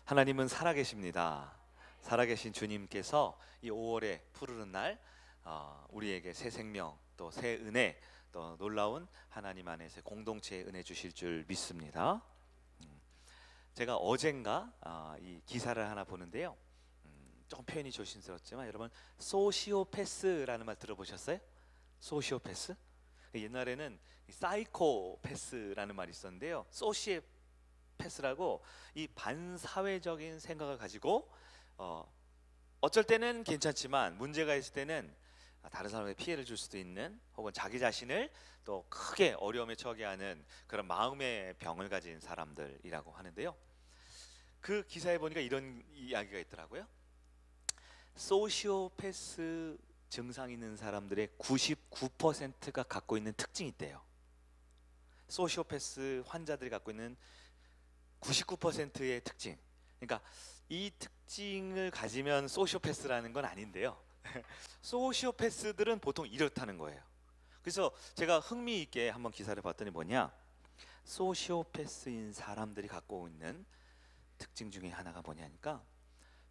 하나님은 살아계십니다. 살아계신 주님께서 이 5월의 푸르른 날 우리에게 새 생명, 또 새 은혜, 또 놀라운 하나님 안에서 공동체의 은혜 주실 줄 믿습니다. 제가 어젠가 이 기사를 하나 보는데요. 조금 표현이 조심스럽지만 여러분, 소시오패스라는 말 들어보셨어요? 소시오패스? 옛날에는 사이코패스라는 말이 있었는데요. 소시오패스라고 이 반사회적인 생각을 가지고 어쩔 때는 괜찮지만 문제가 있을 때는 다른 사람에게 피해를 줄 수도 있는, 혹은 자기 자신을 또 크게 어려움에 처하게 하는 그런 마음의 병을 가진 사람들이라고 하는데요. 그 기사에 보니까 이런 이야기가 있더라고요. 소시오패스 증상 있는 사람들의 99%가 갖고 있는 특징이 있대요. 소시오패스 환자들이 갖고 있는 99%의 특징. 그러니까 이 특징을 가지면 소시오패스라는 건 아닌데요. 소시오패스들은 보통 이렇다는 거예요. 그래서 제가 흥미있게 한번 기사를 봤더니 뭐냐, 소시오패스인 사람들이 갖고 있는 특징 중에 하나가 뭐냐니까,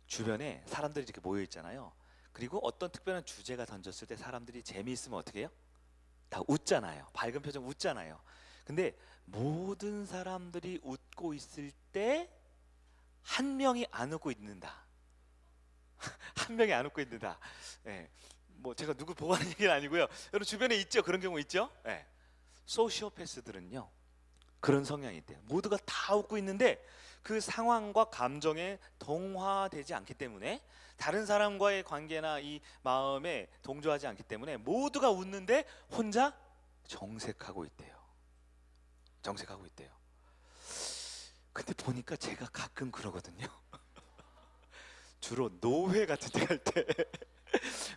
주변에 사람들이 이렇게 모여 있잖아요. 그리고 어떤 특별한 주제가 던졌을 때 사람들이 재미있으면 어떻게 해요? 다 웃잖아요. 밝은 표정 웃잖아요. 근데 모든 사람들이 웃고 있을 때 한 명이 안 웃고 있는다. 한 명이 안 웃고 있는다. 예. 뭐 제가 누구 보고 하는 얘기는 아니고요. 여러분 주변에 있죠? 그런 경우 있죠? 예. 소시오패스들은요, 그런 성향이 있대요. 모두가 다 웃고 있는데 그 상황과 감정에 동화되지 않기 때문에, 다른 사람과의 관계나 이 마음에 동조하지 않기 때문에 모두가 웃는데 혼자 정색하고 있대요. 정색하고 있대요. 근데 보니까 제가 가끔 그러거든요. 주로 노회 같은 데 갈 때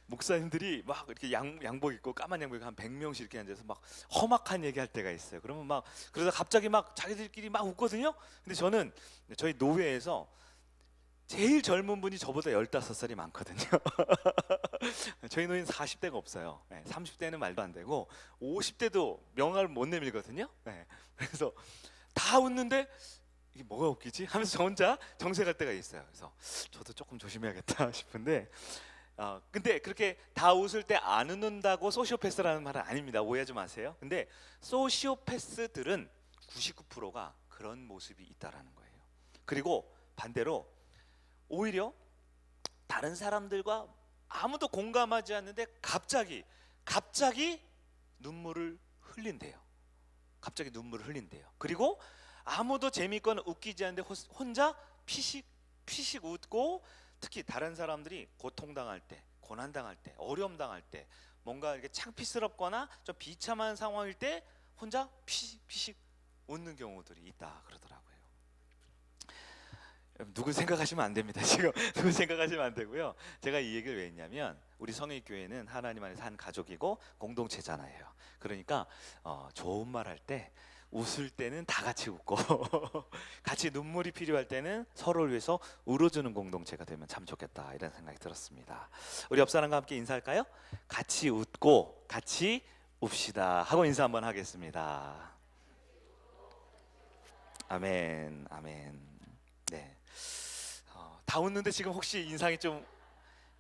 목사님들이 막 이렇게 양복 입고 까만 양복 입고 한 100명씩 이렇게 앉아서 막 험악한 얘기 할 때가 있어요. 그러면 막 그러다 갑자기 막 자기들끼리 막 웃거든요. 근데 저는 저희 노회에서 제일 젊은 분이 저보다 15살이 많거든요. 저희 노회는 40대가 없어요. 30대는 말도 안 되고 50대도 명함을 못 내밀거든요. 그래서 다 웃는데 이게 뭐가 웃기지? 하면서 저 혼자 정색할 때가 있어요. 그래서 저도 조금 조심해야겠다 싶은데, 근데 그렇게 다 웃을 때 안 웃는다고 소시오패스라는 말은 아닙니다. 오해하지 마세요. 근데 소시오패스들은 99%가 그런 모습이 있다라는 거예요. 그리고 반대로 오히려 다른 사람들과 아무도 공감하지 않는데 갑자기 눈물을 흘린대요. 갑자기 눈물을 흘린대요. 그리고 아무도 재미있거나 웃기지 않는데 혼자 피식 웃고, 특히 다른 사람들이 고통당할 때, 고난당할 때, 어려움당할 때, 뭔가 이렇게 창피스럽거나 좀 비참한 상황일 때 혼자 피식 웃는 경우들이 있다 그러더라고요. 누구 생각하시면 안 됩니다. 지금 누구 생각하시면 안 되고요. 제가 이 얘기를 왜 했냐면, 우리 성의교회는 하나님 안에서 한 가족이고 공동체잖아요. 그러니까 좋은 말 할 때, 웃을 때는 다 같이 웃고 같이 눈물이 필요할 때는 서로를 위해서 울어주는 공동체가 되면 참 좋겠다, 이런 생각이 들었습니다. 우리 옆 사람과 함께 인사할까요? 같이 웃고 같이 웁시다 하고 인사 한번 하겠습니다. 아멘, 아멘. 네. 다 웃는데 지금 혹시 인상이 좀,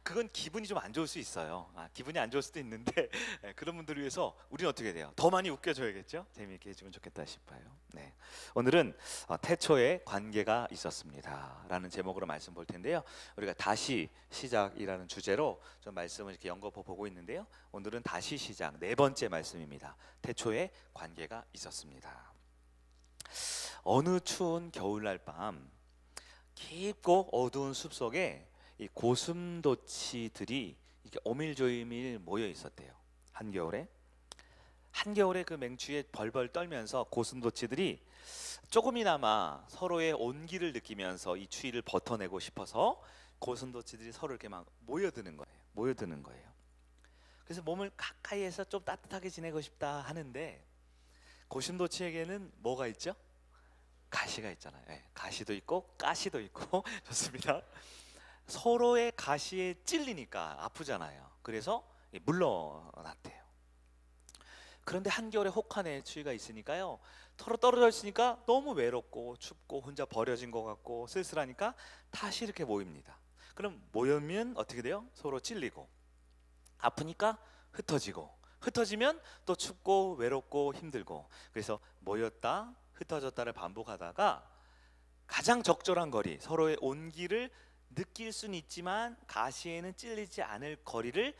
그건 기분이 좀 안 좋을 수 있어요. 기분이 안 좋을 수도 있는데 그런 분들을 위해서 우리는 어떻게 돼요? 더 많이 웃겨줘야겠죠? 재미있게 해주면 좋겠다 싶어요. 네. 오늘은 태초에 관계가 있었습니다 라는 제목으로 말씀 볼 텐데요. 우리가 다시 시작이라는 주제로 좀 말씀을 이렇게 연거푸 보고 있는데요. 오늘은 다시 시작 네 번째 말씀입니다. 태초에 관계가 있었습니다. 어느 추운 겨울날 밤, 깊고 어두운 숲속에 이 고슴도치들이 이렇게 오밀조밀 모여 있었대요. 한겨울에 그 맹추위에 벌벌 떨면서 고슴도치들이 조금이나마 서로의 온기를 느끼면서 이 추위를 버텨내고 싶어서 고슴도치들이 서로 이렇게 막 모여드는 거예요. 그래서 몸을 가까이에서 좀 따뜻하게 지내고 싶다 하는데, 고슴도치에게는 뭐가 있죠? 가시가 있잖아요. 가시도 있고 가시도 있고 좋습니다. 서로의 가시에 찔리니까 아프잖아요. 그래서 물러났대요. 그런데 한겨울에 혹한의 추위가 있으니까요, 서로 떨어져 있으니까 너무 외롭고 춥고 혼자 버려진 것 같고 쓸쓸하니까 다시 이렇게 모입니다. 그럼 모이면 어떻게 돼요? 서로 찔리고, 아프니까 흩어지고, 흩어지면 또 춥고 외롭고 힘들고, 그래서 모였다 흩어졌다를 반복하다가 가장 적절한 거리, 서로의 온기를 느낄 수는 있지만 가시에는 찔리지 않을 거리를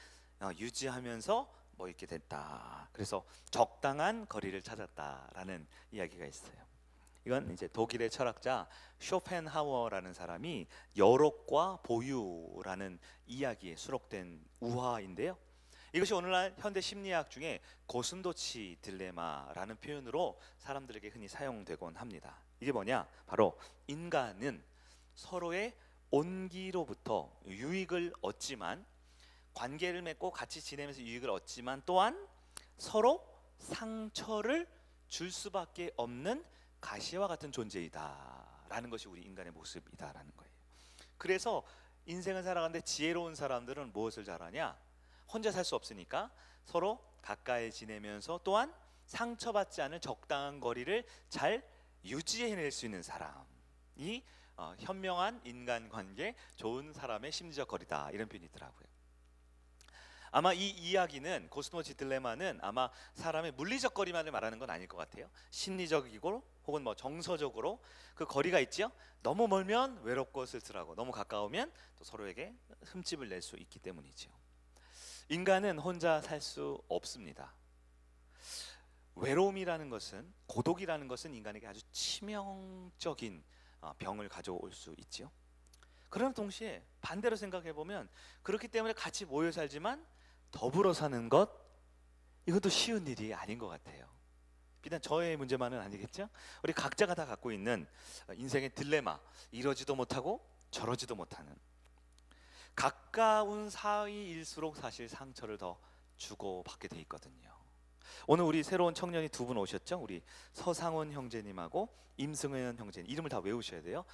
유지하면서 모이게 됐다. 그래서 적당한 거리를 찾았다라는 이야기가 있어요. 이건 이제 독일의 철학자 쇼펜하워라는 사람이 여록과 보유라는 이야기에 수록된 우화인데요. 이것이 오늘날 현대 심리학 중에 고슴도치 딜레마라는 표현으로 사람들에게 흔히 사용되곤 합니다. 이게 뭐냐? 바로 인간은 서로의 온기로부터 유익을 얻지만, 관계를 맺고 같이 지내면서 유익을 얻지만 또한 서로 상처를 줄 수밖에 없는 가시와 같은 존재이다라는 것이 우리 인간의 모습이다라는 거예요. 그래서 인생을 살아가는데 지혜로운 사람들은 무엇을 잘하냐? 혼자 살 수 없으니까 서로 가까이 지내면서 또한 상처받지 않을 적당한 거리를 잘 유지해낼 수 있는 사람이 현명한 인간관계, 좋은 사람의 심리적 거리다, 이런 표현이 있더라고요. 아마 이 이야기는, 고스모치 딜레마는 아마 사람의 물리적 거리만을 말하는 건 아닐 것 같아요. 심리적이고 혹은 뭐 정서적으로 그 거리가 있죠. 너무 멀면 외롭고 쓸쓸하고, 너무 가까우면 또 서로에게 흠집을 낼 수 있기 때문이죠. 인간은 혼자 살 수 없습니다. 외로움이라는 것은, 고독이라는 것은 인간에게 아주 치명적인 병을 가져올 수 있죠. 그러나 동시에 반대로 생각해 보면, 그렇기 때문에 같이 모여 살지만 더불어 사는 것, 이것도 쉬운 일이 아닌 것 같아요. 비단 저의 문제만은 아니겠죠? 우리 각자가 다 갖고 있는 인생의 딜레마, 이러지도 못하고 저러지도 못하는, 가까운 사이일수록 사실 상처를 더 주고받게 돼 있거든요. 오늘 우리 새로운 청년이 두 분 오셨죠? 우리 서상훈 형제님하고 임승현 형제님, 이름을 다 외우셔야 돼요.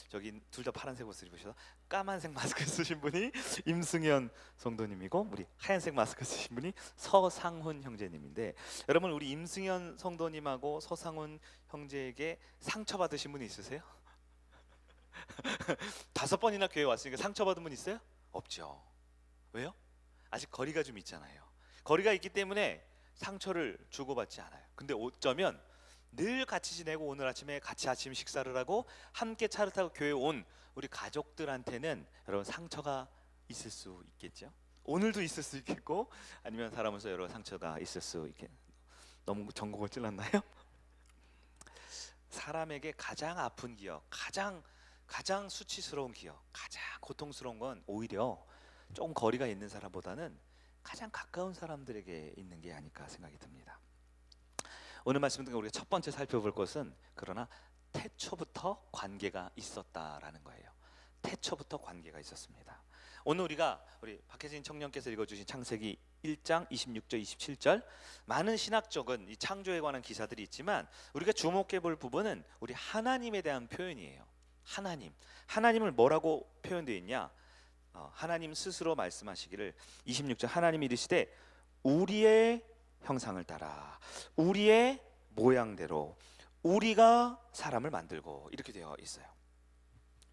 저기 둘 다 파란색 옷을 입으셔서 까만색 마스크 쓰신 분이 임승현 성도님이고, 우리 하얀색 마스크 쓰신 분이 서상훈 형제님인데, 여러분 우리 임승현 성도님하고 서상훈 형제에게 상처받으신 분 있으세요? 5번이나 교회 왔으니까 상처받은 분 있어요? 없죠. 왜요? 아직 거리가 좀 있잖아요. 거리가 있기 때문에 상처를 주고받지 않아요. 근데 어쩌면 늘 같이 지내고 오늘 아침에 같이 아침 식사를 하고 함께 차를 타고 교회 온 우리 가족들한테는 여러분 상처가 있을 수 있겠죠. 오늘도 있을 수 있겠고, 아니면 살아오면서 여러 상처가 있을 수 있겠. 너무 전곡을 찔렀나요? 사람에게 가장 아픈 기억, 가장 수치스러운 기억, 가장 고통스러운 건 오히려 조금 거리가 있는 사람보다는 가장 가까운 사람들에게 있는 게 아닐까 생각이 듭니다. 오늘 말씀 중에 우리가 첫 번째 살펴볼 것은, 그러나 태초부터 관계가 있었다라는 거예요. 태초부터 관계가 있었습니다. 오늘 우리 박혜진 청년께서 읽어주신 창세기 1장 26절 27절, 많은 신학적인 이 창조에 관한 기사들이 있지만 우리가 주목해 볼 부분은 우리 하나님에 대한 표현이에요. 하나님을 뭐라고 표현되어 있냐? 하나님 스스로 말씀하시기를 26절, 하나님이 이르시되 우리의 형상을 따라 우리의 모양대로 우리가 사람을 만들고, 이렇게 되어 있어요.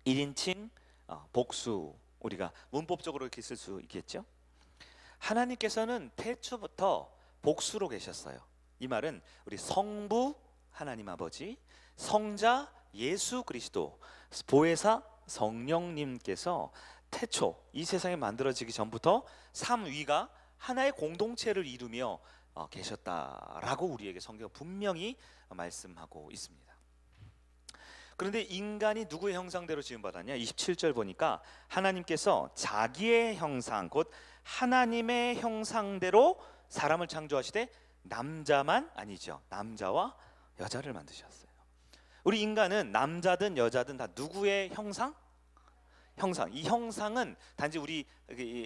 1인칭 복수, 우리가 문법적으로 이렇게 쓸 수 있겠죠. 하나님께서는 태초부터 복수로 계셨어요. 이 말은 우리 성부 하나님 아버지, 성자 예수 그리스도, 보혜사 성령님께서 태초 이 세상이 만들어지기 전부터 삼위가 하나의 공동체를 이루며 계셨다라고 우리에게 성경 분명히 말씀하고 있습니다. 그런데 인간이 누구의 형상대로 지음받았냐? 27절 보니까 하나님께서 자기의 형상, 곧 하나님의 형상대로 사람을 창조하시되 남자만 아니죠, 남자와 여자를 만드셨어요. 우리 인간은 남자든 여자든 다 누구의 형상? 이 형상은 단지 우리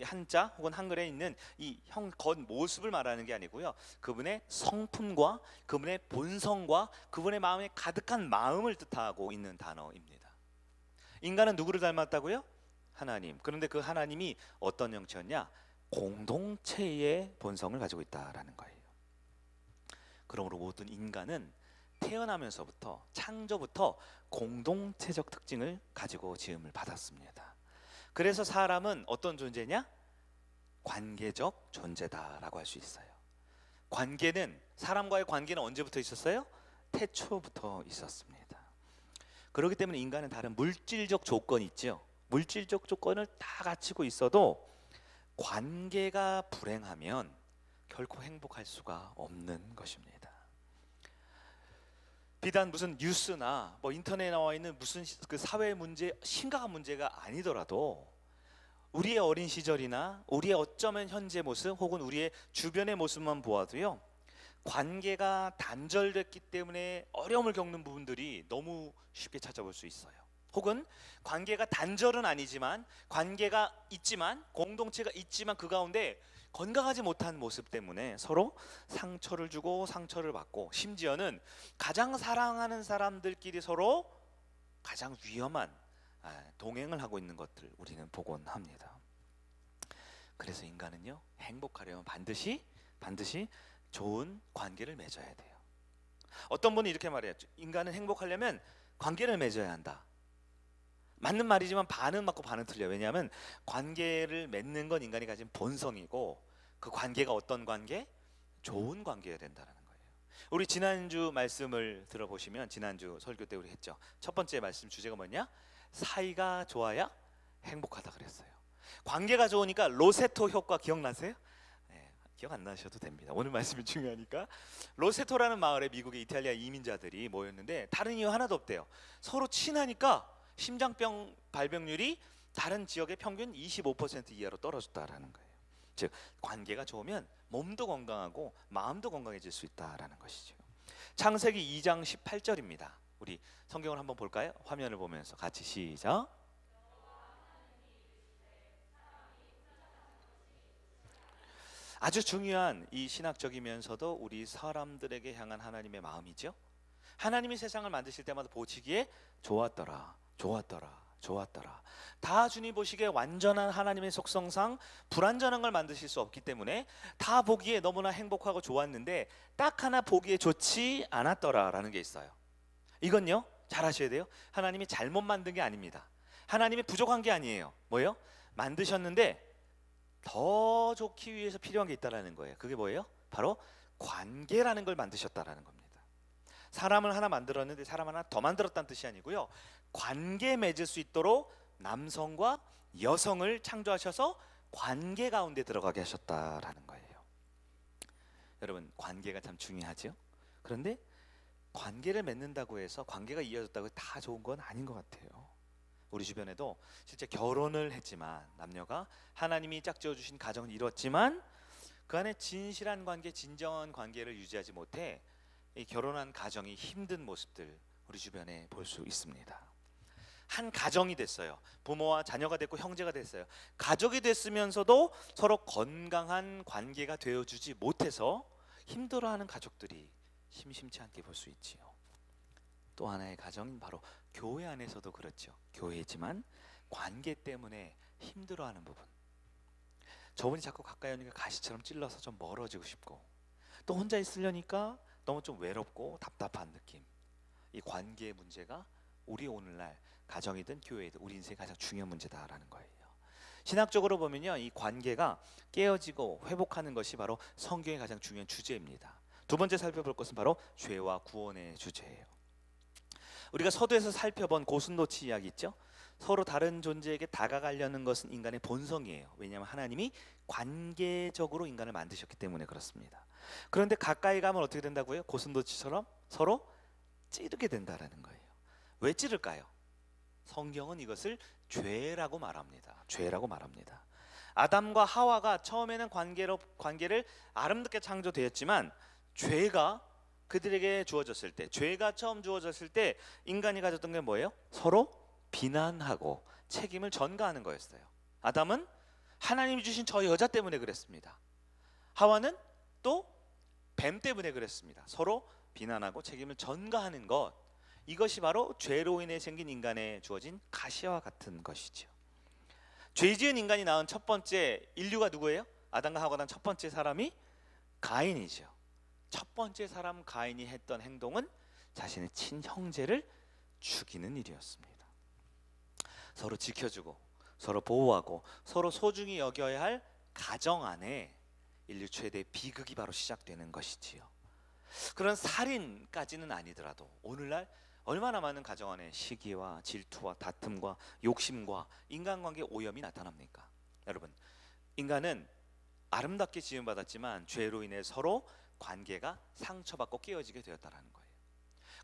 한자 혹은 한글에 있는 이 겉모습을 말하는 게 아니고요, 그분의 성품과 그분의 본성과 그분의 마음에 가득한 마음을 뜻하고 있는 단어입니다. 인간은 누구를 닮았다고요? 하나님. 그런데 그 하나님이 어떤 형체였냐? 공동체의 본성을 가지고 있다라는 거예요. 그러므로 모든 인간은 태어나면서부터 창조부터 공동체적 특징을 가지고 지음을 받았습니다. 그래서 사람은 어떤 존재냐? 관계적 존재다라고 할 수 있어요. 관계는, 사람과의 관계는 언제부터 있었어요? 태초부터 있었습니다. 그렇기 때문에 인간은 다른 물질적 조건이 있죠. 물질적 조건을 다 갖추고 있어도 관계가 불행하면 결코 행복할 수가 없는 것입니다. 비단 무슨 뉴스나 인터넷에 나와 있는 무슨 그 사회 문제, 심각한 문제가 아니더라도 우리의 어린 시절이나 우리의 어쩌면 현재 모습 혹은 우리의 주변의 모습만 보아도요, 관계가 단절됐기 때문에 어려움을 겪는 부분들이 너무 쉽게 찾아볼 수 있어요. 혹은 관계가 단절은 아니지만, 관계가 있지만, 공동체가 있지만 그 가운데 건강하지 못한 모습 때문에 서로 상처를 주고 상처를 받고, 심지어는 가장 사랑하는 사람들끼리 서로 가장 위험한 동행을 하고 있는 것들 우리는 보곤 합니다. 그래서 인간은요, 행복하려면 반드시 좋은 관계를 맺어야 돼요. 어떤 분이 이렇게 말해요. 인간은 행복하려면 관계를 맺어야 한다. 맞는 말이지만 반은 맞고 반은 틀려요. 왜냐하면 관계를 맺는 건 인간이 가진 본성이고, 그 관계가 어떤 관계? 좋은 관계여야 된다는 거예요. 우리 지난주 말씀을 들어보시면, 지난주 설교 때 우리 했죠. 첫 번째 말씀 주제가 뭐냐? 사이가 좋아야 행복하다 그랬어요. 관계가 좋으니까 로세토 효과 기억나세요? 기억 안 나셔도 됩니다. 오늘 말씀이 중요하니까. 로세토라는 마을에 미국의 이탈리아 이민자들이 모였는데 다른 이유 하나도 없대요. 서로 친하니까 심장병 발병률이 다른 지역의 평균 25% 이하로 떨어졌다라는 거예요. 즉, 관계가 좋으면 몸도 건강하고 마음도 건강해질 수 있다라는 것이죠. 창세기 2장 18절입니다. 우리 성경을 한번 볼까요? 화면을 보면서 같이 시작. 아주 중요한 이 신학적이면서도 우리 사람들에게 향한 하나님의 마음이죠. 하나님이 세상을 만드실 때마다 보시기에 좋았더라, 좋았더라, 좋았더라. 다 주님 보시기에 완전한 하나님의 속성상 불완전한 걸 만드실 수 없기 때문에 다 보기에 너무나 행복하고 좋았는데 딱 하나 보기에 좋지 않았더라라는 게 있어요. 이건요, 잘 아셔야 돼요. 하나님이 잘못 만든 게 아닙니다. 하나님이 부족한 게 아니에요. 뭐예요? 만드셨는데 더 좋기 위해서 필요한 게 있다라는 거예요. 그게 뭐예요? 바로 관계라는 걸 만드셨다라는 겁니다. 사람을 하나 만들었는데 사람 하나 더 만들었다는 뜻이 아니고요, 관계 맺을 수 있도록 남성과 여성을 창조하셔서 관계 가운데 들어가게 하셨다라는 거예요. 여러분, 관계가 참 중요하죠. 그런데 관계를 맺는다고 해서 관계가 이어졌다고 해서 다 좋은 건 아닌 것 같아요. 우리 주변에도 실제 결혼을 했지만, 남녀가 하나님이 짝지어 주신 가정을 이뤘지만 그 안에 진실한 관계, 진정한 관계를 유지하지 못해 이 결혼한 가정이 힘든 모습들 우리 주변에 볼 수 있습니다. 한 가정이 됐어요. 부모와 자녀가 됐고 형제가 됐어요. 가족이 됐으면서도 서로 건강한 관계가 되어주지 못해서 힘들어하는 가족들이 심심치 않게 볼 수 있지요. 또 하나의 가정인 바로 교회 안에서도 그렇죠. 교회지만 관계 때문에 힘들어하는 부분. 저분이 자꾸 가까이 오니까 가시처럼 찔러서 좀 멀어지고 싶고, 또 혼자 있으려니까 너무 좀 외롭고 답답한 느낌. 이 관계의 문제가 우리 오늘날 가정이든 교회이든 우리 인생의 가장 중요한 문제다라는 거예요. 신학적으로 보면요, 이 관계가 깨어지고 회복하는 것이 바로 성경의 가장 중요한 주제입니다. 두 번째 살펴볼 것은 바로 죄와 구원의 주제예요. 우리가 서두에서 살펴본 고슴도치 이야기 있죠? 서로 다른 존재에게 다가가려는 것은 인간의 본성이에요. 왜냐하면 하나님이 관계적으로 인간을 만드셨기 때문에 그렇습니다. 그런데 가까이 가면 어떻게 된다고요? 고슴도치처럼 서로 찌르게 된다라는 거예요. 왜 찌를까요? 성경은 이것을 죄라고 말합니다. 죄라고 말합니다. 아담과 하와가 처음에는 관계를 아름답게 창조되었지만, 죄가 그들에게 주어졌을 때, 죄가 처음 주어졌을 때 인간이 가졌던 게 뭐예요? 서로 비난하고 책임을 전가하는 거였어요. 아담은 하나님이 주신 저 여자 때문에 그랬습니다. 하와는 또 뱀 때문에 그랬습니다. 서로 비난하고 책임을 전가하는 것, 이것이 바로 죄로 인해 생긴 인간에 주어진 가시와 같은 것이죠. 죄 지은 인간이 낳은 첫 번째 인류가 누구예요? 아담과 하와가 낳은 첫 번째 사람이 가인이죠. 첫 번째 사람 가인이 했던 행동은 자신의 친형제를 죽이는 일이었습니다. 서로 지켜주고 서로 보호하고 서로 소중히 여겨야 할 가정 안에 인류 최대 비극이 바로 시작되는 것이지요. 그런 살인까지는 아니더라도 오늘날 얼마나 많은 가정 안에 시기와 질투와 다툼과 욕심과 인간관계 오염이 나타납니까? 여러분, 인간은 아름답게 지음받았지만 죄로 인해 서로 관계가 상처받고 깨어지게 되었다는 거예요.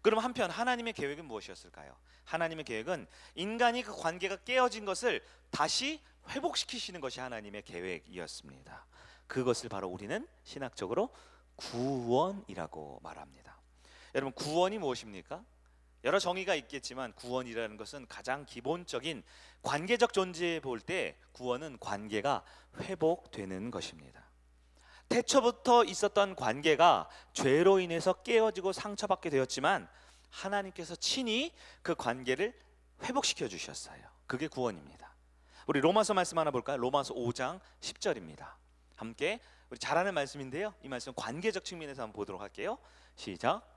그럼 한편 하나님의 계획은 무엇이었을까요? 하나님의 계획은 인간이 그 관계가 깨어진 것을 다시 회복시키시는 것이 하나님의 계획이었습니다. 그것을 바로 우리는 신학적으로 구원이라고 말합니다. 여러분, 구원이 무엇입니까? 여러 정의가 있겠지만 구원이라는 것은 가장 기본적인 관계적 존재에 볼 때 구원은 관계가 회복되는 것입니다. 태초부터 있었던 관계가 죄로 인해서 깨어지고 상처받게 되었지만 하나님께서 친히 그 관계를 회복시켜 주셨어요. 그게 구원입니다. 우리 로마서 말씀 하나 볼까요? 로마서 5장 10절입니다. 함께 우리 잘 아는 말씀인데요, 이 말씀 관계적 측면에서 한번 보도록 할게요. 시작.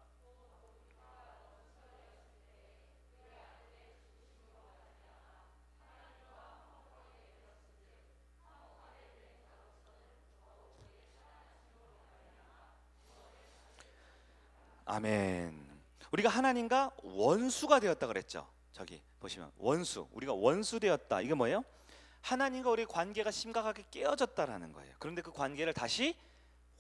아멘. 우리가 하나님과 원수가 되었다 그랬죠. 저기 보시면 원수, 우리가 원수 되었다. 이게 뭐예요? 하나님과 우리 관계가 심각하게 깨어졌다라는 거예요. 그런데 그 관계를 다시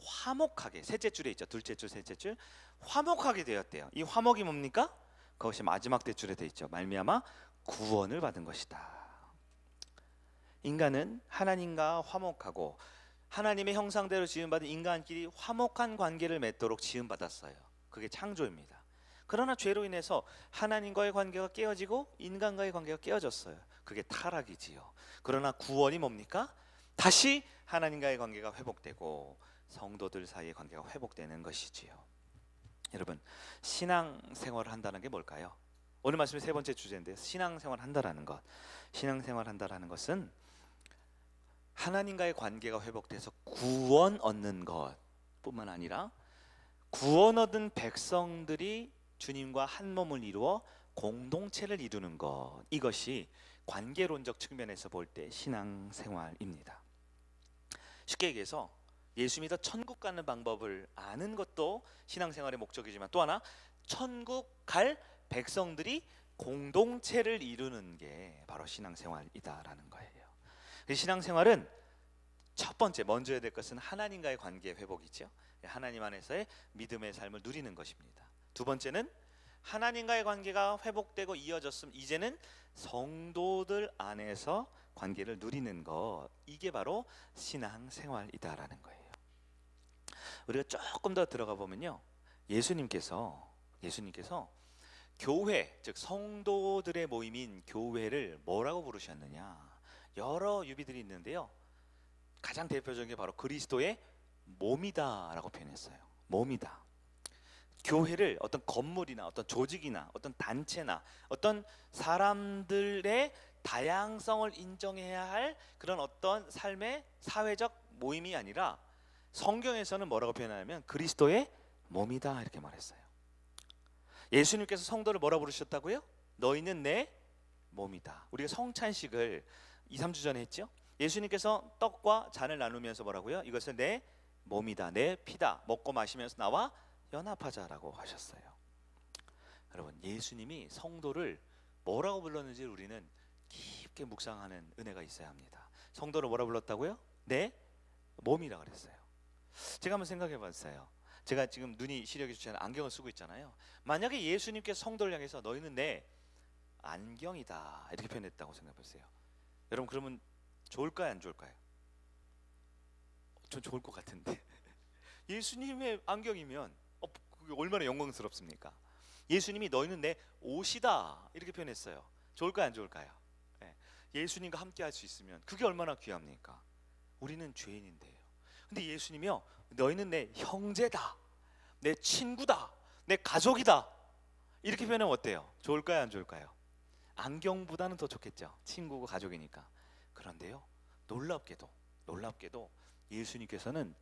화목하게, 셋째 줄에 있죠. 둘째 줄, 셋째 줄, 화목하게 되었대요. 이 화목이 뭡니까? 그것이 마지막 대줄에 돼 있죠. 말미암아 구원을 받은 것이다. 인간은 하나님과 화목하고 하나님의 형상대로 지음받은 인간끼리 화목한 관계를 맺도록 지음받았어요. 그게 창조입니다. 그러나 죄로 인해서 하나님과의 관계가 깨어지고 인간과의 관계가 깨어졌어요. 그게 타락이지요. 그러나 구원이 뭡니까? 다시 하나님과의 관계가 회복되고 성도들 사이의 관계가 회복되는 것이지요. 여러분, 신앙생활을 한다는 게 뭘까요? 오늘 말씀의 세 번째 주제인데, 신앙생활을 한다라는 것. 신앙생활을 한다라는 것은 하나님과의 관계가 회복돼서 구원 얻는 것뿐만 아니라 구원 얻은 백성들이 주님과 한 몸을 이루어 공동체를 이루는 것, 이것이 관계론적 측면에서 볼 때 신앙생활입니다. 쉽게 얘기해서 예수 믿어 천국 가는 방법을 아는 것도 신앙생활의 목적이지만 또 하나 천국 갈 백성들이 공동체를 이루는 게 바로 신앙생활이다라는 거예요. 신앙생활은 첫 번째 먼저 해야 될 것은 하나님과의 관계 회복이죠. 하나님 안에서의 믿음의 삶을 누리는 것입니다. 두 번째는 하나님과의 관계가 회복되고 이어졌으면 이제는 성도들 안에서 관계를 누리는 것, 이게 바로 신앙생활이다라는 거예요. 우리가 조금 더 들어가 보면요, 예수님께서 교회, 즉 성도들의 모임인 교회를 뭐라고 부르셨느냐? 여러 유비들이 있는데요, 가장 대표적인 게 바로 그리스도의 몸이다라고 표현했어요. 몸이다. 교회를 어떤 건물이나 어떤 조직이나 어떤 단체나 어떤 사람들의 다양성을 인정해야 할 그런 어떤 삶의 사회적 모임이 아니라 성경에서는 뭐라고 표현하냐면 그리스도의 몸이다 이렇게 말했어요. 예수님께서 성도를 뭐라 부르셨다고요? 너희는 내 몸이다. 우리가 성찬식을 2, 3주 전에 했죠. 예수님께서 떡과 잔을 나누면서 뭐라고요? 이것을 내 몸이다, 내 피다, 먹고 마시면서 나와 연합하자라고 하셨어요. 여러분, 예수님이 성도를 뭐라고 불렀는지 우리는 깊게 묵상하는 은혜가 있어야 합니다. 성도를 뭐라 불렀다고요? 내 몸이라 그랬어요. 제가 한번 생각해 봤어요. 제가 지금 눈이 시력이 좋지 않아 안경을 쓰고 있잖아요. 만약에 예수님께서 성도를 향해서 너희는 내 안경이다 이렇게 표현했다고 생각해 보세요. 여러분, 그러면 좋을까요, 안 좋을까요? 전 좋을 것 같은데. 예수님의 안경이면 그게 얼마나 영광스럽습니까? 예수님이 너희는 내 옷이다 이렇게 표현했어요. 좋을까요, 안 좋을까요? 네. 예수님과 함께 할 수 있으면 그게 얼마나 귀합니까? 우리는 죄인인데요. 근데 예수님이요, 너희는 내 형제다, 내 친구다, 내 가족이다 이렇게 표현하면 어때요? 좋을까요, 안 좋을까요? 안경보다는 더 좋겠죠. 친구고 가족이니까. 그런데요, 놀랍게도 예수님께서는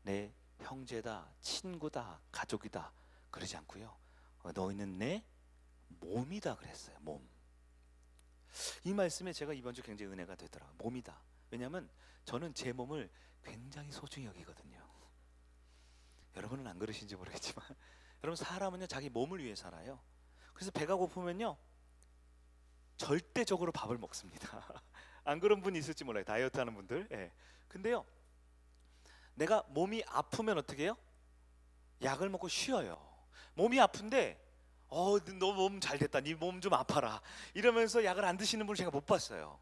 내 형제다, 친구다, 가족이다 그러지 않고요. 너희는 내 몸이다 그랬어요. 몸. 이 말씀에 제가 이번 주 굉장히 은혜가 되더라고요. 몸이다. 왜냐하면 저는 제 몸을 굉장히 소중히 여기거든요. 여러분은 안 그러신지 모르겠지만 여러분, 사람은요 자기 몸을 위해 살아요. 그래서 배가 고프면요 절대적으로 밥을 먹습니다. 안 그런 분이 있을지 몰라요. 다이어트 하는 분들. 예. 근데요, 내가 몸이 아프면 어떻게 해요? 약을 먹고 쉬어요. 몸이 아픈데 너 몸 잘 됐다, 네 몸 좀 아파라 이러면서 약을 안 드시는 분을 제가 못 봤어요.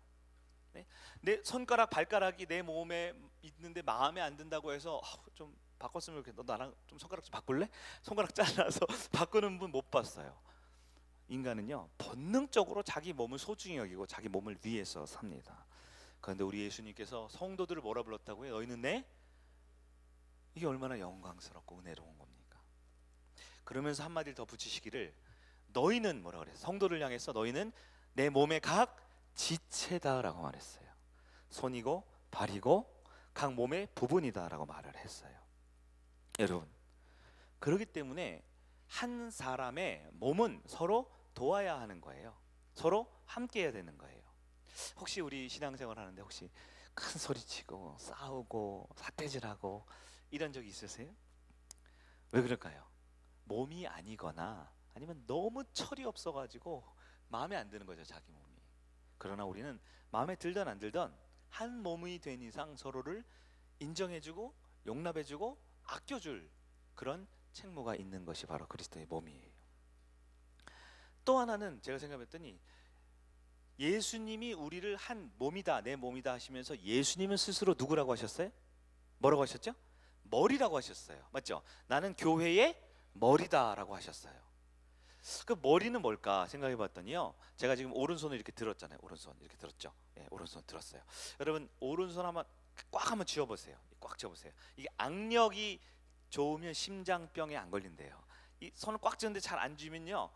네? 내 손가락 발가락이 내 몸에 있는데 마음에 안 든다고 해서 좀 바꿨으면 좋겠다, 너 나랑 좀 손가락 좀 바꿀래? 손가락 잘라서 바꾸는 분 못 봤어요. 인간은요 본능적으로 자기 몸을 소중히 여기고 자기 몸을 위해서 삽니다. 그런데 우리 예수님께서 성도들을 뭐라 불렀다고요? 너희는 내, 이게 얼마나 영광스럽고 은혜로운 겁니까? 그러면서 한마디를 더 붙이시기를, 너희는 뭐라 그랬어요? 성도를 향해서 너희는 내 몸의 각 지체다라고 말했어요. 손이고 발이고 각 몸의 부분이다라고 말을 했어요. 여러분, 그렇기 때문에 한 사람의 몸은 서로 도와야 하는 거예요. 서로 함께 해야 되는 거예요. 혹시 우리 신앙생활 하는데 혹시 큰 소리치고 싸우고 사태질하고 이런 적 있으세요? 왜 그럴까요? 몸이 아니거나 아니면 너무 철이 없어가지고 마음에 안 드는 거죠, 자기 몸이. 그러나 우리는 마음에 들든 안 들든 한 몸이 된 이상 서로를 인정해주고 용납해주고 아껴줄 그런 책무가 있는 것이 바로 그리스도의 몸이에요. 또 하나는 제가 생각했더니, 예수님이 우리를 한 몸이다, 내 몸이다 하시면서 예수님은 스스로 누구라고 하셨어요? 뭐라고 하셨죠? 머리라고 하셨어요. 맞죠? 나는 교회의 머리다라고 하셨어요. 그 머리는 뭘까 생각해 봤더니요, 제가 지금 오른손을 이렇게 들었잖아요. 오른손 이렇게 들었죠? 예, 오른손 들었어요. 여러분, 오른손 한번 꽉 한번 쥐어보세요. 꽉 쥐어보세요. 이게 악력이 좋으면 심장병에 안 걸린대요. 이 손을 꽉 쥐는데 잘 안 쥐면요,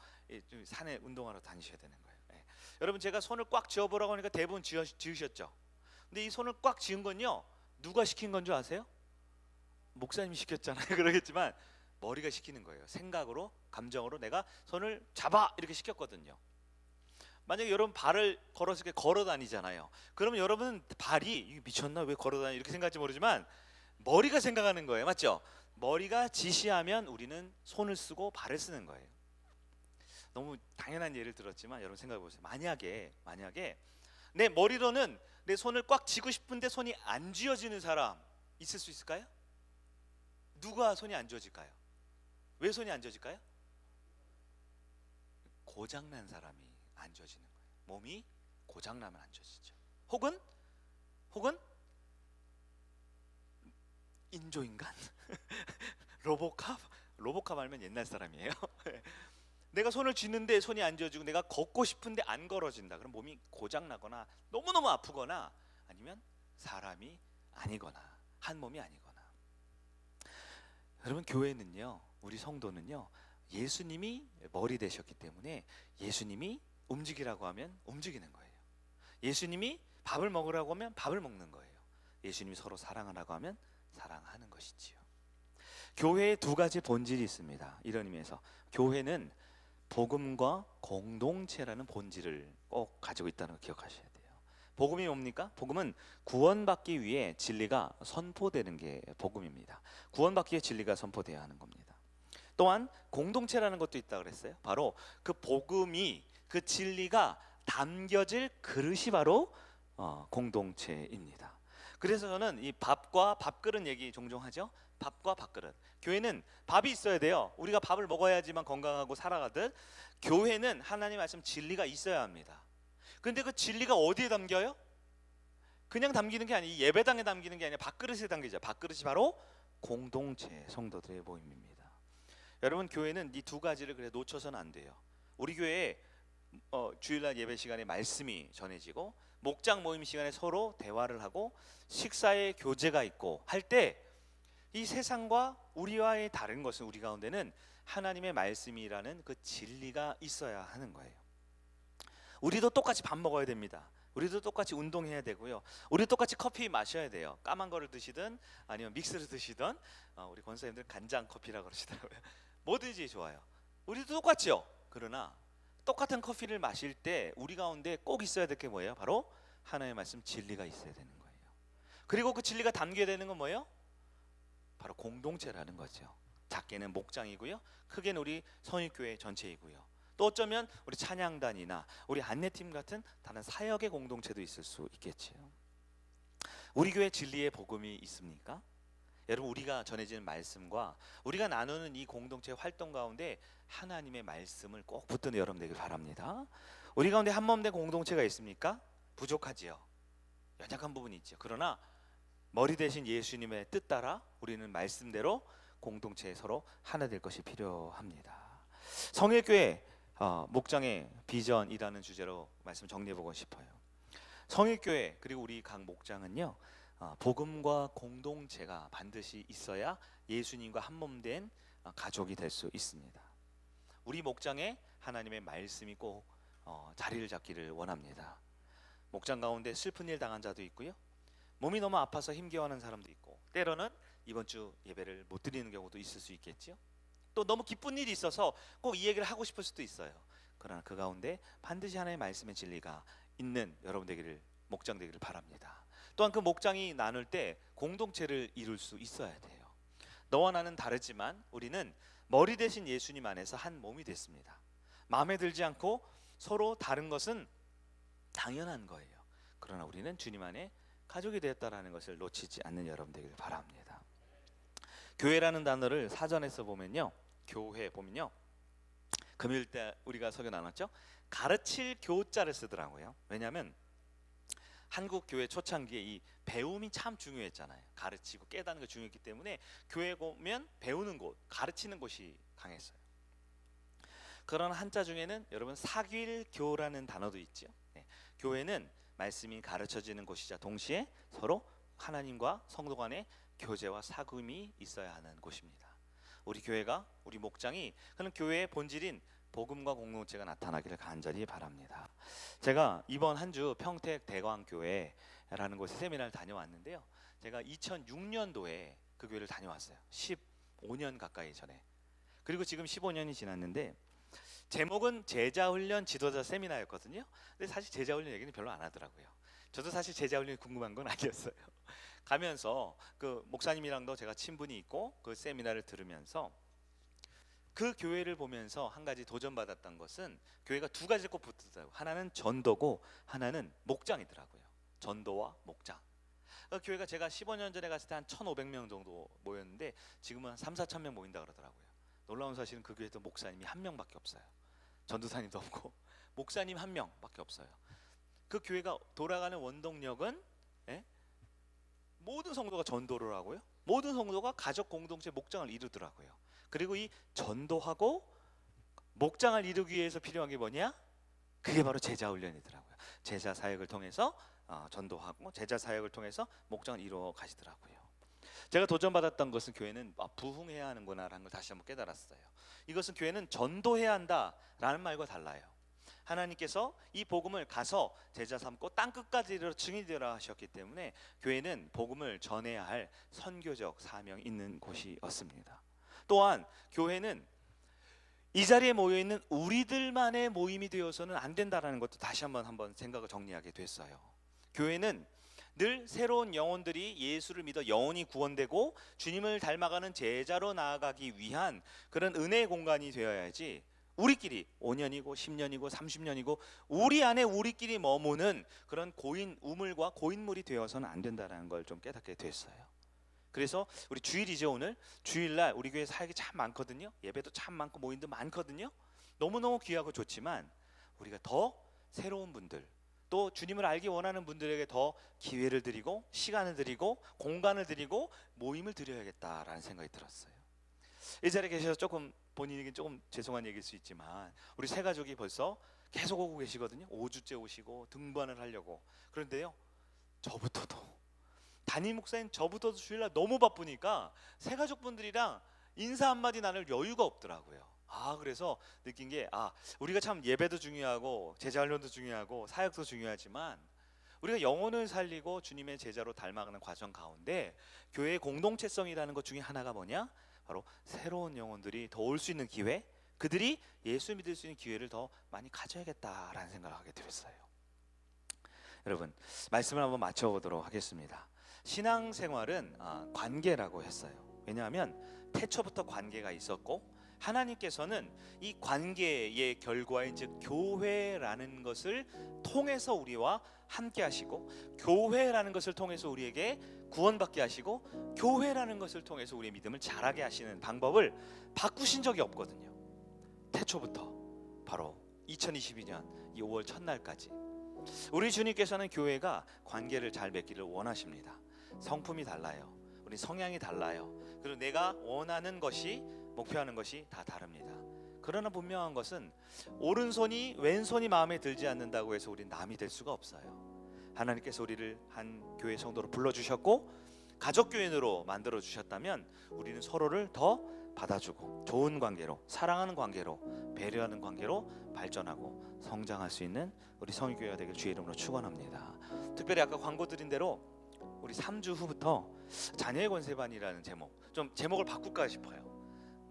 좀 산에 운동하러 다니셔야 되는 거예요. 예. 여러분, 제가 손을 꽉 쥐어보라고 하니까 대부분 쥐으셨죠? 근데 이 손을 꽉 쥐은 건요, 누가 시킨 건 줄 아세요? 목사님이 시켰잖아요. 그러겠지만 머리가 시키는 거예요. 생각으로, 감정으로 내가 손을 잡아 이렇게 시켰거든요. 만약에 여러분 발을 걸었을 때 걸어 다니잖아요. 그러면 여러분 발이 미쳤나, 왜 걸어 다니 이렇게 생각할지 모르지만 머리가 생각하는 거예요. 맞죠? 머리가 지시하면 우리는 손을 쓰고 발을 쓰는 거예요. 너무 당연한 예를 들었지만 여러분 생각해 보세요. 만약에 내 머리로는 내 손을 꽉 쥐고 싶은데 손이 안 쥐어지는 사람 있을 수 있을까요? 누가 손이 안 쥐어질까요? 왜 손이 안 쥐어질까요? 고장난 사람이 안 쥐어지는 거예요. 몸이 고장나면 안 쥐어지죠. 혹은 인조인간? 로보캅 알면 옛날 사람이에요. 내가 손을 쥐는데 손이 안 쥐어지고 내가 걷고 싶은데 안 걸어진다. 그럼 몸이 고장나거나 너무너무 아프거나 아니면 사람이 아니거나 한 몸이 아니거나. 여러분, 교회는요, 우리 성도는요, 예수님이 머리 되셨기 때문에 예수님이 움직이라고 하면 움직이는 거예요. 예수님이 밥을 먹으라고 하면 밥을 먹는 거예요. 예수님이 서로 사랑하라고 하면 사랑하는 것이지요. 교회에 두 가지 본질이 있습니다. 이런 의미에서 교회는 복음과 공동체라는 본질을 꼭 가지고 있다는 걸 기억하셔야 돼요. 복음이 뭡니까? 복음은 구원받기 위해 진리가 선포되는 게 복음입니다. 구원받기 위해 진리가 선포되어야 하는 겁니다. 또한 공동체라는 것도 있다고 그랬어요. 바로 그 복음이, 그 진리가 담겨질 그릇이 바로 공동체입니다. 그래서 저는 이 밥과 밥그릇 얘기 종종 하죠. 밥과 밥그릇. 교회는 밥이 있어야 돼요. 우리가 밥을 먹어야지만 건강하고 살아가듯 교회는 하나님 말씀 진리가 있어야 합니다. 근데 그 진리가 어디에 담겨요? 그냥 담기는 게 아니에요. 예배당에 담기는 게 아니라 밥그릇에 담기죠. 밥그릇이 바로 공동체 성도들의 모임입니다. 여러분, 교회는 이 두 가지를 그래 놓쳐서는 안 돼요. 우리 교회에 주일날 예배 시간에 말씀이 전해지고 목장 모임 시간에 서로 대화를 하고 식사에 교제가 있고 할 때, 이 세상과 우리와의 다른 것은 우리 가운데는 하나님의 말씀이라는 그 진리가 있어야 하는 거예요. 우리도 똑같이 밥 먹어야 됩니다. 우리도 똑같이 운동해야 되고요. 우리 똑같이 커피 마셔야 돼요. 까만 거를 드시든 아니면 믹스를 드시든 우리 권사님들 간장 커피라고 그러시더라고요. 뭐든지 좋아요. 우리도 똑같죠. 그러나 똑같은 커피를 마실 때 우리 가운데 꼭 있어야 될 게 뭐예요? 바로 하나님의 말씀 진리가 있어야 되는 거예요. 그리고 그 진리가 담겨야 되는 건 뭐예요? 바로 공동체라는 거죠. 작게는 목장이고요, 크게는 우리 성일교회 전체이고요. 또 어쩌면 우리 찬양단이나 우리 안내팀 같은 다른 사역의 공동체도 있을 수 있겠지요. 우리 교회 진리의 복음이 있습니까? 여러분, 우리가 전해지는 말씀과 우리가 나누는 이 공동체 활동 가운데 하나님의 말씀을 꼭 붙드는 여러분 되길 바랍니다. 우리 가운데 한몸된 공동체가 있습니까? 부족하지요. 연약한 부분이 있죠. 그러나 머리 대신 예수님의 뜻 따라 우리는 말씀대로 공동체에 서로 하나 될 것이 필요합니다. 성일교회 목장의 비전이라는 주제로 말씀 정리해보고 싶어요. 성일교회 그리고 우리 각 목장은요, 복음과 공동체가 반드시 있어야 예수님과 한몸된 가족이 될 수 있습니다. 우리 목장에 하나님의 말씀이 꼭 자리를 잡기를 원합니다. 목장 가운데 슬픈 일 당한 자도 있고요, 몸이 너무 아파서 힘겨워하는 사람도 있고, 때로는 이번 주 예배를 못 드리는 경우도 있을 수 있겠죠. 또 너무 기쁜 일이 있어서 꼭 이 얘기를 하고 싶을 수도 있어요. 그러나 그 가운데 반드시 하나님의 말씀의 진리가 있는 여러분 되기를, 목장 되기를 바랍니다. 또한 그 목장이 나눌 때 공동체를 이룰 수 있어야 돼요. 너와 나는 다르지만 우리는 머리 대신 예수님 안에서 한 몸이 됐습니다. 마음에 들지 않고 서로 다른 것은 당연한 거예요. 그러나 우리는 주님 안에 가족이 되었다라는 것을 놓치지 않는 여러분 되기를 바랍니다. 교회라는 단어를 사전에서 보면요, 교회 보면요, 금요일 때 우리가 설교 나눴죠. 가르칠 교자를 쓰더라고요. 왜냐하면 한국 교회 초창기에 이 배움이 참 중요했잖아요. 가르치고 깨닫는 게 중요했기 때문에 교회 보면 배우는 곳, 가르치는 곳이 강했어요. 그런 한자 중에는 여러분 사길교라는 단어도 있죠. 네. 교회는 말씀이 가르쳐지는 곳이자 동시에 서로 하나님과 성도 간의 교제와 사귐이 있어야 하는 곳입니다. 우리 교회가, 우리 목장이 그런 교회의 본질인 복음과 공동체가 나타나기를 간절히 바랍니다. 제가 이번 한 주 평택 대광교회라는 곳에 세미나를 다녀왔는데요, 제가 2006년도에 그 교회를 다녀왔어요. 15년 가까이 전에. 그리고 지금 15년이 지났는데 제목은 제자훈련 지도자 세미나였거든요. 근데 사실 제자훈련 얘기는 별로 안 하더라고요. 저도 사실 제자훈련이 궁금한 건 아니었어요. 가면서 그 목사님이랑도 제가 친분이 있고 그 세미나를 들으면서 그 교회를 보면서 한 가지 도전받았던 것은 교회가 두 가지를 꼭 붙더라고요. 하나는 전도고 하나는 목장이더라고요. 전도와 목장. 그 교회가 제가 15년 전에 갔을 때 한 1,500명 정도 모였는데 지금은 한 3,4천 명 모인다 그러더라고요. 놀라운 사실은 그 교회도 목사님이 한 명밖에 없어요. 전도사님도 없고 목사님 한 명밖에 없어요. 그 교회가 돌아가는 원동력은 모든 성도가 전도를 하고요, 모든 성도가 가족 공동체 목장을 이루더라고요. 그리고 이 전도하고 목장을 이루기 위해서 필요한 게 뭐냐? 그게 바로 제자 훈련이더라고요. 제자 사역을 통해서 전도하고 제자 사역을 통해서 목장을 이루어 가시더라고요. 제가 도전받았던 것은 교회는 부흥해야 하는구나라는 걸 다시 한번 깨달았어요. 이것은 교회는 전도해야 한다라는 말과 달라요. 하나님께서 이 복음을 가서 제자 삼고 땅끝까지 이르러 증인이 되라 하셨기 때문에 교회는 복음을 전해야 할 선교적 사명이 있는 곳이었습니다. 또한 교회는 이 자리에 모여있는 우리들만의 모임이 되어서는 안 된다는 것도 다시 한번 생각을 정리하게 됐어요. 교회는 늘 새로운 영혼들이 예수를 믿어 영혼이 구원되고 주님을 닮아가는 제자로 나아가기 위한 그런 은혜의 공간이 되어야지, 우리끼리 5년이고 10년이고 30년이고 우리 안에 우리끼리 머무는 그런 고인 우물과 고인물이 되어서는 안 된다는 걸 좀 깨닫게 됐어요. 그래서 우리 주일이죠. 오늘 주일날 우리 교회 사역이 참 많거든요. 예배도 참 많고 모임도 많거든요. 너무너무 귀하고 좋지만 우리가 더 새로운 분들, 또 주님을 알기 원하는 분들에게 더 기회를 드리고 시간을 드리고 공간을 드리고 모임을 드려야겠다라는 생각이 들었어요. 이 자리에 계셔서 조금 본인에게 조금 죄송한 얘기일 수 있지만 우리 세 가족이 벌써 계속 오고 계시거든요. 5주째 오시고 등반을 하려고. 그런데요, 저부터도 담임 목사님 저부터도 주일날 너무 바쁘니까 세 가족분들이랑 인사 한마디 나눌 여유가 없더라고요. 그래서 느낀 게 우리가 참 예배도 중요하고 제자 훈련도 중요하고 사역도 중요하지만 우리가 영혼을 살리고 주님의 제자로 닮아가는 과정 가운데 교회의 공동체성이라는 것 중에 하나가 뭐냐? 바로 새로운 영혼들이 더 올 수 있는 기회, 그들이 예수 믿을 수 있는 기회를 더 많이 가져야겠다라는 생각을 하게 되었어요. 여러분, 말씀을 한번 맞춰보도록 하겠습니다. 신앙생활은 관계라고 했어요. 왜냐하면 태초부터 관계가 있었고 하나님께서는 이 관계의 결과인 즉 교회라는 것을 통해서 우리와 함께 하시고, 교회라는 것을 통해서 우리에게 구원받게 하시고, 교회라는 것을 통해서 우리의 믿음을 자라게 하시는 방법을 바꾸신 적이 없거든요. 태초부터 바로 2022년 이 5월 첫날까지 우리 주님께서는 교회가 관계를 잘 맺기를 원하십니다. 성품이 달라요. 우리 성향이 달라요. 그리고 내가 원하는 것이, 목표하는 것이 다 다릅니다. 그러나 분명한 것은 오른손이 왼손이 마음에 들지 않는다고 해서 우리는 남이 될 수가 없어요. 하나님께서 우리를 한 교회 성도로 불러주셨고 가족교인으로 만들어 주셨다면 우리는 서로를 더 받아주고 좋은 관계로, 사랑하는 관계로, 배려하는 관계로 발전하고 성장할 수 있는 우리 성의교회가 되길 주의 이름으로 축원합니다. 특별히 아까 광고 드린 대로 우리 3주 후부터 자녀의 권세반이라는 제목을 바꿀까 싶어요.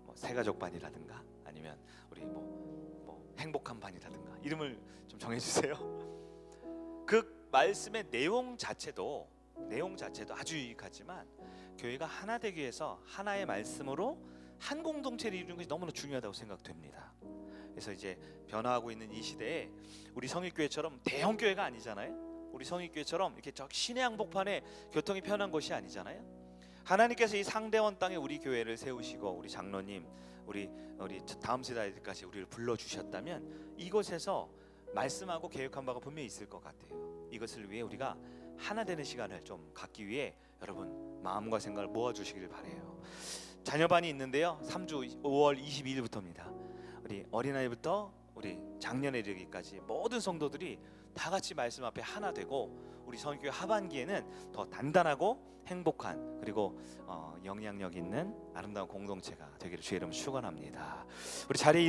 뭐 새가족반이라든가 아니면 우리 뭐 행복한 반이라든가 이름을 좀 정해주세요. 그 말씀의 내용 자체도 아주 유익하지만 교회가 하나 되기 위해서 하나의 말씀으로 한 공동체를 이루는 것이 너무나 중요하다고 생각됩니다. 그래서 이제 변화하고 있는 이 시대에 우리 성일교회처럼 대형 교회가 아니잖아요. 우리 성일교회처럼 이렇게 저 시내 한복판에 교통이 편한 곳이 아니잖아요. 하나님께서 이 상대원 땅에 우리 교회를 세우시고 우리 장로님, 우리 다음 세대까지 우리를 불러주셨다면 이곳에서 말씀하고 계획한 바가 분명히 있을 것 같아요. 이것을 위해 우리가 하나 되는 시간을 좀 갖기 위해 여러분 마음과 생각을 모아주시길 바라요. 자녀반이 있는데요, 3주 5월 22일부터입니다. 우리 어린아이부터 우리 작년에 이르기까지 모든 성도들이 다 같이 말씀 앞에 하나 되고 우리 성교회 하반기에는 더 단단하고 행복한 그리고 영향력 있는 아름다운 공동체가 되기를 주의 이름으로 축원합니다. 우리 자리에